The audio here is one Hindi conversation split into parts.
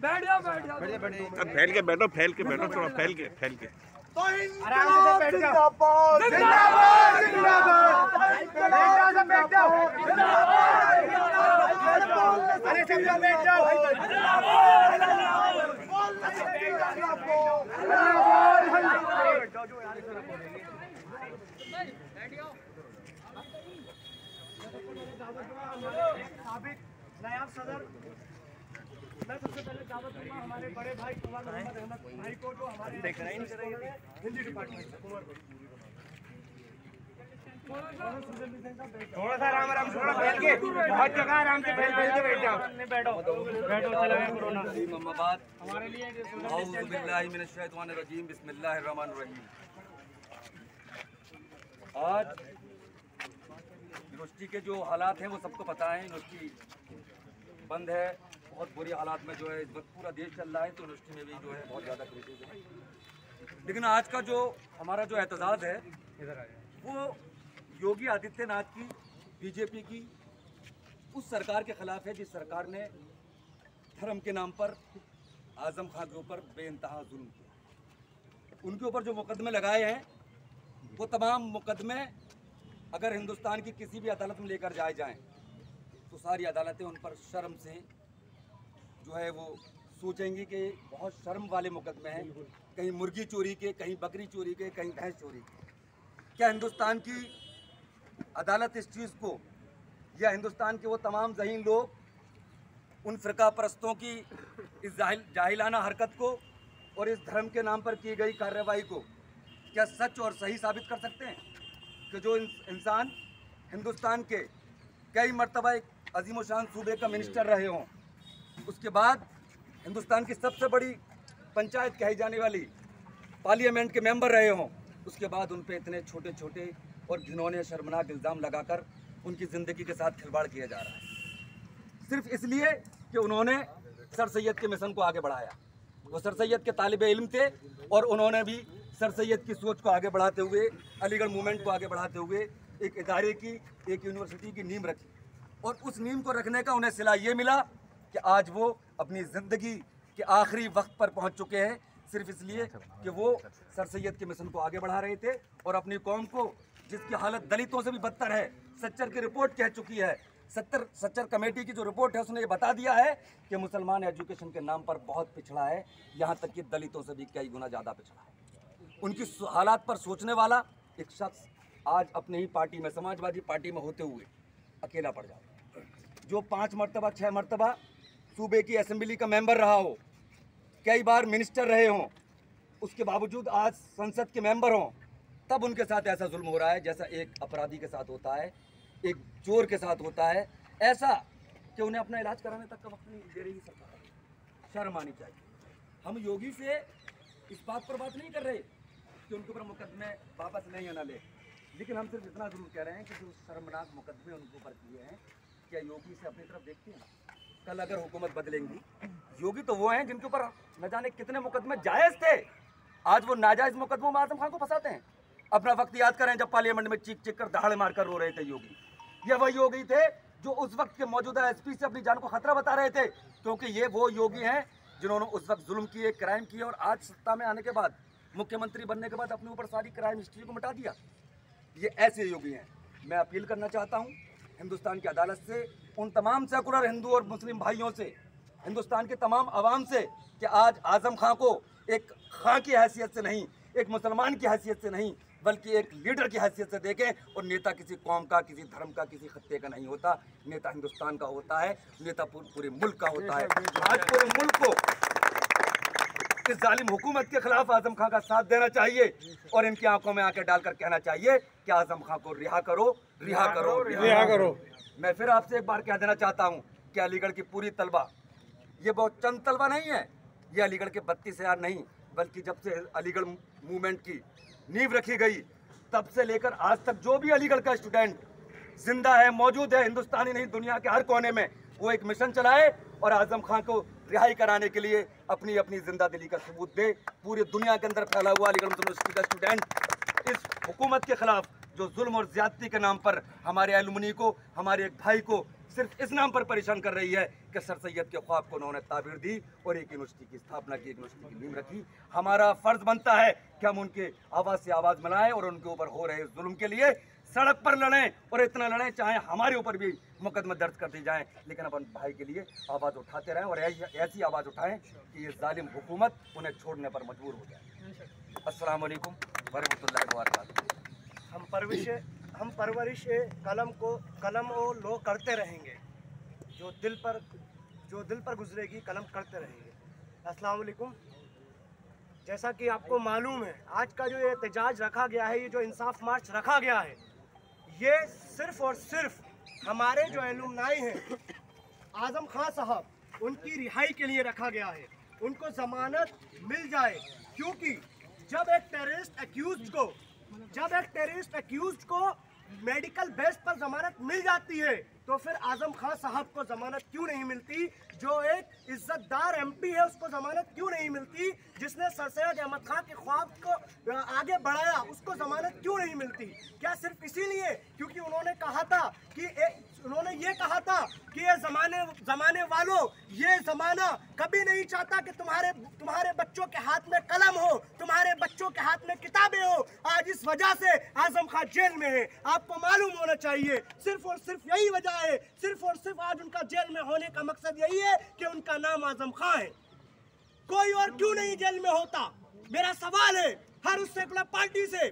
बैठ जाओ बैठ जाओ फैल के बैठो थोड़ा फैल के तो जिंदाबाद जिंदाबाद जिंदाबाद बैठ जाओ अरे सब लोग बैठ जाओ साबिक नायब सदर मैं सबसे पहले दावत दूंगा हमारे बड़े भाई कुमार मोहम्मद अहमद भाई को, जो हमारे हिंदी डिपार्टमेंट से कुमार भाई। थोड़ा सा आराम थोड़ा फैल के, बहुत जगह आराम से फैल के बैठ जाओ। बैठो चला गया कोरोना। हमारे लिए औज़ु बिल्लाहि मिनश शैतानिर रजीम, बिस्मिल्लाहिर रहमानिर रहीम। आज यूनिवर्सिटी के जो हालात हैं वो सबको पता है। यूनिवर्सिटी बंद है, बहुत बुरी हालात में जो है इस वक्त पूरा देश चल रहा है, तो यूनिवर्सिटी में भी जो है बहुत ज़्यादा क्राइसिस है। लेकिन आज का जो हमारा जो एहतजाज है वो योगी आदित्यनाथ की, बीजेपी की उस सरकार के खिलाफ है जिस सरकार ने धर्म के नाम पर आजम खान के ऊपर बेइंतहा जुल्म किया। उनके ऊपर जो मुकदमे लगाए हैं वो तमाम मुकदमे अगर हिंदुस्तान की किसी भी अदालत में लेकर जाएं तो सारी अदालतें उन पर शर्म से जो है वो सोचेंगी कि बहुत शर्म वाले मुकदमे हैं, कहीं मुर्गी चोरी के, कहीं बकरी चोरी के, कहीं भैंस चोरी के। क्या हिंदुस्तान की अदालत इस चीज़ को, या हिंदुस्तान के वो तमाम ज़हीन लोग उन फ़िरका परस्तों की इस जाहिलाना हरकत को और इस धर्म के नाम पर की गई कार्रवाई को क्या सच और सही साबित कर सकते हैं कि जो इंसान हिंदुस्तान के कई मरतबा एक अजीम शान सूबे का मिनिस्टर रहे हों, उसके बाद हिंदुस्तान की सबसे बड़ी पंचायत कही जाने वाली पार्लियामेंट के मेंबर रहे हों, उसके बाद उन पे इतने छोटे छोटे और घिनौने शर्मनाक इल्ज़ाम लगाकर उनकी ज़िंदगी के साथ खिलवाड़ किया जा रहा है, सिर्फ इसलिए कि उन्होंने सर सैयद के मिशन को आगे बढ़ाया। वो सर सैयद के तालिबे इल्म थे और उन्होंने भी सर सैयद की सोच को आगे बढ़ाते हुए, अलीगढ़ मूवमेंट को आगे बढ़ाते हुए एक इदारे की, एक यूनिवर्सिटी की नींव रखी। और उस नींव को रखने का उन्हें सिला ये मिला कि आज वो अपनी ज़िंदगी के आखिरी वक्त पर पहुंच चुके हैं, सिर्फ इसलिए कि वो सर सैयद के मिशन को आगे बढ़ा रहे थे और अपनी कौम को, जिसकी हालत दलितों से भी बदतर है, सच्चर की रिपोर्ट कह चुकी है, सच्चर कमेटी की जो रिपोर्ट है उसने ये बता दिया है कि मुसलमान एजुकेशन के नाम पर बहुत पिछड़ा है, यहाँ तक कि दलितों से भी कई गुना ज़्यादा पिछड़ा है। उनकी हालात पर सोचने वाला एक शख्स आज अपने ही पार्टी में, समाजवादी पार्टी में होते हुए अकेला पड़ जाता है, जो 5 मरतबा 6 मरतबा सूबे की असेंबली का मेंबर रहा हो, कई बार मिनिस्टर रहे हों, उसके बावजूद आज संसद के मेंबर हों, तब उनके साथ ऐसा जुल्म हो रहा है जैसा एक अपराधी के साथ होता है, एक चोर के साथ होता है, ऐसा कि उन्हें अपना इलाज कराने तक का वक्त नहीं दे रही सरकार। शर्म आनी चाहिए। हम योगी से इस बात पर बात नहीं कर रहे कि उनके ऊपर मुकदमे वापस नहीं आना ले, लेकिन हम सिर्फ इतना जरूर कह रहे हैं कि जो शर्मनाक मुकदमे उनके ऊपर किए हैं, क्या योगी से अपनी तरफ देखते हैं? कल अगर हुकूमत बदलेंगी, योगी तो वो हैं जिनके ऊपर न जाने कितने मुकदमे जायज़ थे, आज वो नाजायज़ मुकदमों में आजम खान को फंसाते हैं। अपना वक्त याद करें जब पार्लियामेंट में चीख चीख कर दहाड़े मारकर रो रहे थे योगी। ये वही योगी थे जो उस वक्त के मौजूदा एसपी से अपनी जान को खतरा बता रहे थे, क्योंकि ये वो योगी हैं जिन्होंने उस वक्त जुल्म किए, क्राइम किए, और आज सत्ता में आने के बाद, मुख्यमंत्री बनने के बाद अपने ऊपर सारी क्राइम हिस्ट्री को मिटा दिया। ये ऐसे योगी हैं। मैं अपील करना चाहता हूँ हिंदुस्तान की अदालत से, उन तमाम सेकुलर हिंदू और मुस्लिम भाइयों से, हिंदुस्तान के तमाम आवाम से, कि आज आजम खां को एक खां की हैसियत से नहीं, एक मुसलमान की हैसियत से नहीं, बल्कि एक लीडर की हैसियत से देखें। और नेता किसी कौम का, किसी धर्म का, किसी खत्ते का नहीं होता, नेता हिंदुस्तान का होता है, नेता पूरे मुल्क का होता है। आज पूरे मुल्क को इस जालिम हुकूमत के खिलाफ आजम खां का साथ देना चाहिए और इनकी आंखों में आंखें डालकर कहना चाहिए कि आजम खां को रिहा करो, रिहा करो, रिहा करो। मैं फिर आपसे एक बार कह देना चाहता हूँ कि अलीगढ़ की पूरी तलबा, ये बहुत चंद तलबा नहीं है, ये अलीगढ़ के 32,000 नहीं, बल्कि जब से अलीगढ़ मूवमेंट की नींव रखी गई तब से लेकर आज तक जो भी अलीगढ़ का स्टूडेंट जिंदा है, मौजूद है, हिंदुस्तानी नहीं दुनिया के हर कोने में, वो एक मिशन चलाए और आजम खां को रिहाई कराने के लिए अपनी अपनी जिंदा दिली का सबूत दे। पूरी दुनिया के अंदर फैला हुआ अलीगढ़ मुस्लिम यूनिवर्सिटी का स्टूडेंट इस हुकूमत के खिलाफ जो जुल्म और ज्यादती के नाम पर हमारे एलुमनी को, हमारे एक भाई को सिर्फ इस नाम पर परेशान कर रही है कि सर सैयद के ख्वाब को उन्होंने ताबीर दी और एक यूनिवर्सिटी की स्थापना की, एक यूनिवर्सिटी की नींव रखी। हमारा फर्ज बनता है कि हम उनके आवाज़ से आवाज़ मिलाएं और उनके ऊपर हो रहे जुल्म के लिए सड़क पर लड़ें, और इतना लड़ें चाहे हमारे ऊपर भी मुकदमा दर्ज कर दी जाए, लेकिन अपन भाई के लिए आवाज़ उठाते रहें और ऐसी आवाज़ उठाएं कि ये जालिम हुकूमत उन्हें छोड़ने पर मजबूर हो जाए। अस्सलाम वालेकुम वरहमतुल्लाहि वबरकातुहू। हम परवरिश कलम और लो करते रहेंगे, जो दिल पर गुजरेगी कलम करते रहेंगे। अस्सलाम वालेकुम। जैसा कि आपको मालूम है, आज का जो ये एहतजाज रखा गया है, ये जो इंसाफ मार्च रखा गया है, ये सिर्फ और सिर्फ हमारे जो एलुमनाई हैं आजम खान साहब उनकी रिहाई के लिए रखा गया है। उनको जमानत मिल जाए, क्योंकि जब एक टेररिस्ट एक्यूज्ड को मेडिकल बेस पर जमानत मिल जाती है, तो फिर आजम खान साहब को जमानत क्यों नहीं मिलती? जो एक इज्जतदार एमपी है उसको जमानत क्यों नहीं मिलती? जिसने सर सैयद अहमद खान के ख्वाब को आगे बढ़ाया उसको जमानत क्यों नहीं मिलती? क्या सिर्फ इसीलिए क्योंकि उन्होंने ये कहा था कि ये जमाने वालों, ये जमाना कभी नहीं चाहता कि तुम्हारे बच्चों के हाथ में कलम हो, तुम्हारे बच्चों के हाथ में किताबें हो। आज इस वजह से आजम खान जेल में है। आपको मालूम होना चाहिए, सिर्फ और सिर्फ यही वजह है, सिर्फ और सिर्फ आज उनका जेल में होने का मकसद यही है कि उनका नाम आजम खान है। कोई और क्यों नहीं जेल में होता? मेरा सवाल है हर उस सेकुलर पार्टी से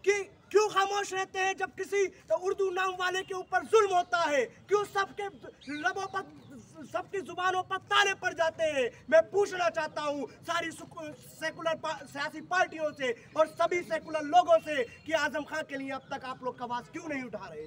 कि क्यों खामोश रहते हैं जब किसी उर्दू नाम वाले के ऊपर जुल्म होता है? क्यों सबके लबों पर, सबकी जुबानों पर ताले पड़ जाते हैं? मैं पूछना चाहता हूँ सारी सेकुलर सियासी पार्टियों से और सभी सेकुलर लोगों से कि आजम खान के लिए अब तक आप लोग आवाज क्यों नहीं उठा रहे?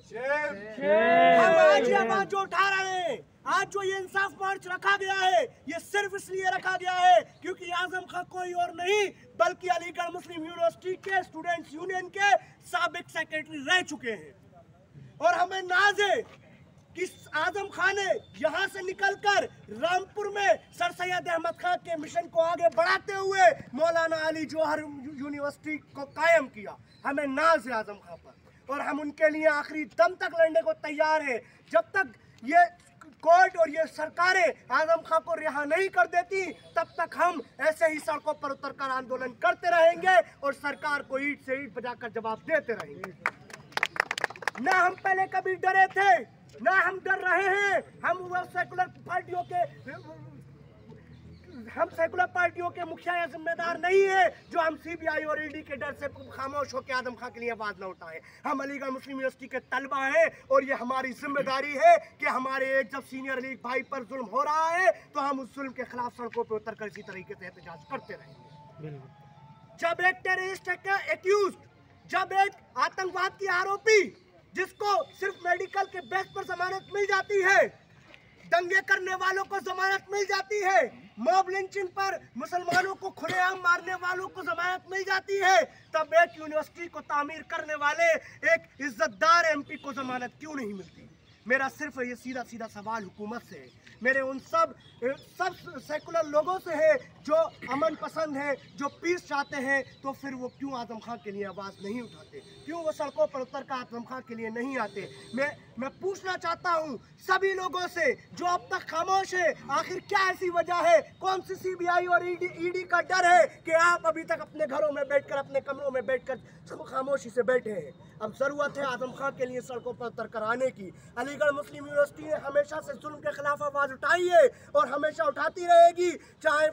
हम आज ये आवाज जो उठा रहे हैं, आज जो ये इंसाफ मार्च रखा गया है, ये सिर्फ इसलिए रखा गया है क्योंकि आजम खान कोई और नहीं बल्कि अलीगढ़ मुस्लिम यूनिवर्सिटी के स्टूडेंट्स यूनियन के साबिक सेक्रेटरी रह चुके हैं। और हमें नाज है कि आजम खान ने यहाँ से निकलकर रामपुर में सर सैयद अहमद खान के मिशन को आगे बढ़ाते हुए मौलाना अली जौहर यूनिवर्सिटी को कायम किया। हमें नाज है आजम खान पर और हम उनके लिए आखिरी दम तक लड़ने को तैयार हैं। जब तक ये कोर्ट और ये सरकारें आजम खान को रिहा नहीं कर देती, तब तक हम ऐसे ही सड़कों पर उतरकर आंदोलन करते रहेंगे और सरकार को ईंट से ईंट बजाकर जवाब देते रहेंगे। ना हम पहले कभी डरे थे, ना हम डर रहे हैं। हम सेकुलर पार्टियों के मुखिया या जिम्मेदार नहीं है जो हम सीबीआई और ईडी के डर से खामोश होकर आजम खान के लिए आवाज न उठाएं। हम अलीगढ़ मुस्लिम यूनिवर्सिटी के तलबा हैं और ये हमारी जिम्मेदारी है कि हमारे एक जब सीनियर अली भाई पर जुल्म हो रहा है तो हम उस जुल्म के खिलाफ सड़कों पर उतरकर इसी तरीके से एहतजाज करते रहेंगे। जब एक टेररिस्ट एक्यूज्ड, जब एक आतंकवाद की आरोपी जिसको सिर्फ मेडिकल के बेस पर जमानत मिल जाती है, दंगे करने वालों को जमानत मिल जाती है, मॉब लिंचिंग पर मुसलमानों को खुलेआम मारने वालों को जमानत मिल जाती है, तब एक यूनिवर्सिटी को तामीर करने वाले एक इज्जतदार एमपी को जमानत क्यों नहीं मिलती? मेरा सिर्फ ये सीधा सीधा सवाल हुकूमत से है, मेरे उन सब सेकुलर लोगों से है जो अमन पसंद है, जो पीस चाहते हैं। तो फिर वो क्यों आजम खान के लिए आवाज़ नहीं उठाते? क्यों वो सड़कों पर उतर कर आजम खान के लिए नहीं आते? मैं पूछना चाहता हूँ सभी लोगों से जो अब तक खामोश है, आखिर क्या ऐसी वजह है? कौन सी सीबीआई और ईडी का डर है कि आप अभी तक अपने घरों में बैठकर, अपने कमरों में बैठकर खामोशी से बैठे हैं? अब ज़रूरत है आजम खान के लिए सड़कों पर उतर कर आने की। अलीगढ़ मुस्लिम यूनिवर्सिटी ने हमेशा से जुल्म के खिलाफ आवाज़ उठाई है और हमेशा उठाती रहेगी, चाहे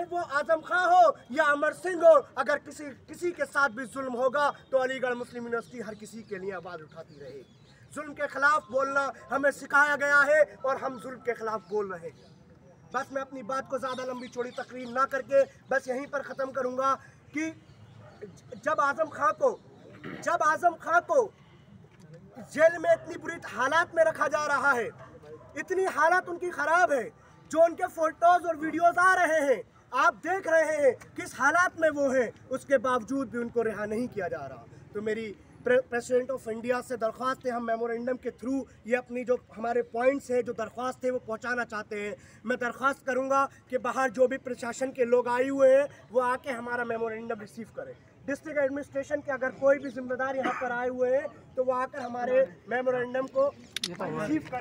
वो आजम खान हो या अमर सिंह हो। अगर किसी के साथ भी जुल्म होगा तो अलीगढ़ मुस्लिम यूनिवर्सिटी हर किसी के लिए आवाज़ उठाती रहेगी। जुल्म के खिलाफ बोलना हमें सिखाया गया है और हम जुल्म के खिलाफ बोल रहे हैं। बस मैं अपनी बात को ज़्यादा लंबी चौड़ी तकरीर ना करके बस यहीं पर ख़त्म करूँगा कि जब आजम खान को जेल में इतनी बुरी हालात में रखा जा रहा है, इतनी हालत उनकी ख़राब है, जो उनके फोटोज़ और वीडियोज़ आ रहे हैं, आप देख रहे हैं किस हालात में वो हैं, उसके बावजूद भी उनको रिहा नहीं किया जा रहा। तो मेरी प्रेसिडेंट ऑफ इंडिया से दरख्वास्त है, हम मेमोरेंडम के थ्रू ये अपनी जो हमारे पॉइंट्स है, जो दरख्वास्त है, वो पहुंचाना चाहते हैं। मैं दरख्वास्त करूंगा कि बाहर जो भी प्रशासन के लोग आए हुए हैं वो आके हमारा मेमोरेंडम रिसीव करें। डिस्ट्रिक्ट एडमिनिस्ट्रेशन के अगर कोई भी जिम्मेदार यहाँ पर आए हुए हैं तो वो आकर हमारे मेमोरेंडम को रिसीव करें।